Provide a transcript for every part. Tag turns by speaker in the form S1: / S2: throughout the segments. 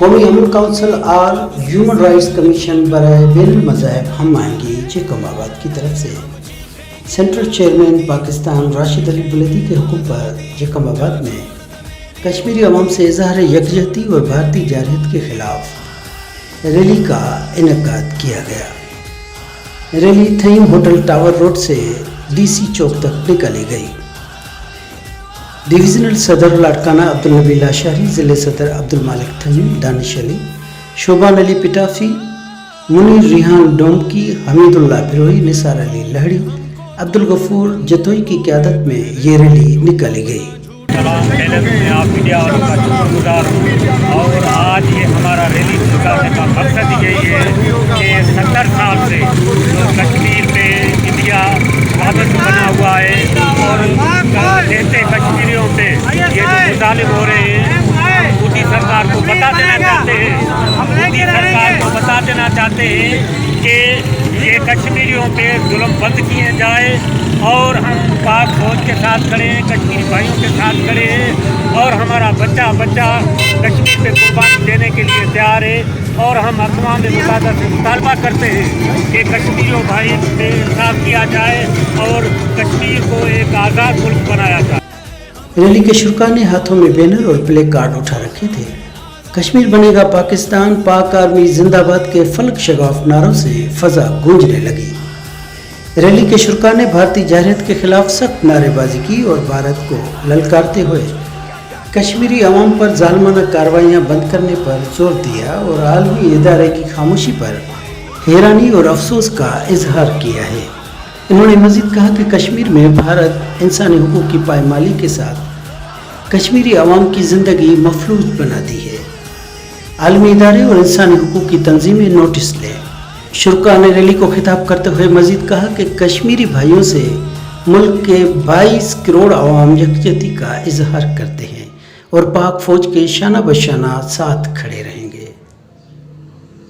S1: قومی امن کونسل اور ہیومن رائٹس کمیشن برائے بین المذاہب ہم آہنگی چکم آباد کی طرف سے سینٹرل چیئرمین پاکستان راشد علی بلدی کے حکم پر چکم آباد میں کشمیری عوام سے اظہار یکجہتی اور بھارتی جارحیت کے خلاف ریلی کا انعقاد کیا گیا۔ Rally theme hotel tower road سے ڈی سی چوک تک نکالی گئی۔ ڈویژنل صدر لاڑکانہ عبدالنبی لاشاری، ضلع صدر عبدالمالک تھیم، دانش علی، شوبان علی پٹافی، منیر ریحان ڈومکی، حمید اللہ بروئی، نثار علی لہڑی، عبدالغفور جتوئی کی قیادت میں یہ ریلی نکالی گئی۔
S2: میں آپ میڈیا والوں کا شکر گزار ہوں اور آج یہ ہمارا ریلی نکالنے کا مقصد یہی ہے کہ 70 سال سے جو کشمیر میں انڈیا پابند بنا ہوا ہے اور ایسے کشمیریوں پہ یہ جو مظالم ہو رہے ہیں، ہم مودی سرکار کو بتا دینا چاہتے ہیں کہ یہ کشمیریوں پہ ظلم بند کیے جائے اور ہم پاک فوج کے ساتھ کھڑے ہیں، کشمیری بھائیوں کے ساتھ کھڑے ہیں اور ہمارا بچہ کشمیر پہ قربانی دینے کے لیے تیار ہے اور ہم اقوام متحدہ سے مطالبہ کرتے ہیں کہ کشمیریوں بھائی پہ انصاف کیا جائے اور کشمیر کو ایک آزاد ملک بنایا جائے۔
S1: ریلی کے شرکاء نے ہاتھوں میں بینر اور پلے کارڈ اٹھا رکھے تھے۔ کشمیر بنے گا پاکستان، پاک آرمی زندہ باد کے فلک شگاف نعروں سے فضا گونجنے لگی۔ ریلی کے شرکاء نے بھارتی جارحیت کے خلاف سخت نعرے بازی کی اور بھارت کو للکارتے ہوئے کشمیری عوام پر ظالمانہ کارروائیاں بند کرنے پر زور دیا اور عالمی ادارے کی خاموشی پر حیرانی اور افسوس کا اظہار کیا ہے۔ انہوں نے مزید کہا کہ کشمیر میں بھارت انسانی حقوق کی پائمالی کے ساتھ کشمیری عوام کی زندگی مفلوج بنا دی ہے۔ عالمی ادارے اور انسانی حقوق کی تنظیمیں نوٹس لیں۔ شرکاء نے ریلی کو خطاب کرتے ہوئے مزید کہا کہ کشمیری بھائیوں سے ملک کے 22 کروڑ عوام یکجہتی کا اظہار کرتے ہیں اور پاک فوج کے شانہ بشانہ ساتھ کھڑے رہیں گے۔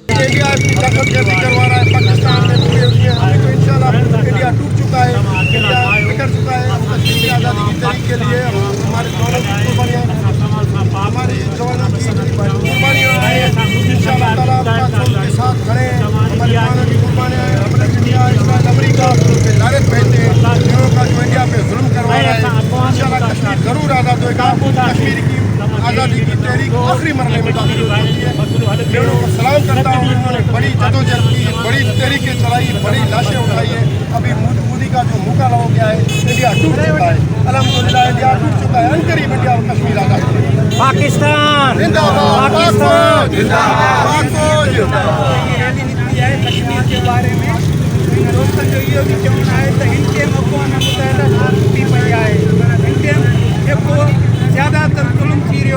S3: انڈیا کی دخل گردی کروا رہا ہے پاکستان میں، پورے دنیا میں، تو انشاءاللہ انڈیا ٹوٹ چکا ہے، انڈیا بکھر چکا ہے۔ کشمیر کی آزادی کی تحریک کے لیے ہمارے جوانوں کی قربانیاں، ہماری جوانوں کی قربانیاں ہیں۔ انشاءاللہ تعالیٰ پاک فوج کے ساتھ کھڑے ہیں۔ ہمارے جوانوں کی قربانیاں ہیں۔ ہم انڈیا، اسرائیل، امریکہ سے لعنت بھیجتے ہیں جنہوں کا جو انڈیا پہ ظلم کروا رہا ہے۔ انشاءاللہ کشمیر ضرور آزاد ہوئے گا۔ کشمیر کی آزادی کی تحریک آخری مرحلے میں داخل ہو چکی ہے۔ میں انہوں کو سلام کرتا ہوں، انہوں نے بڑی جدوجہد کی، بڑی تحریکیں چلائی، بڑی لاشیں اٹھائی ہیں۔ ابھی مودی کا جو مکالمہ ہو گیا ہے، انڈیا ٹوٹ چکا ہے، الحمدللہ انڈیا ٹوٹ چکا ہے۔ عنقریب انڈیا اور کشمیر آزاد ہو گیا ہے۔
S2: پاکستان
S3: زندہ باد، پاک فوج زندہ باد، پاک فوج زندہ باد۔
S4: یہ ریلی نکلی ہے کشمیر کے بارے میں۔ دوستوں جو یہ بھی چاہنا ہے تو ان کے اقوام متحدہ بھی پڑ جائے، ان کے کو زیادہ تر ظلم چیرے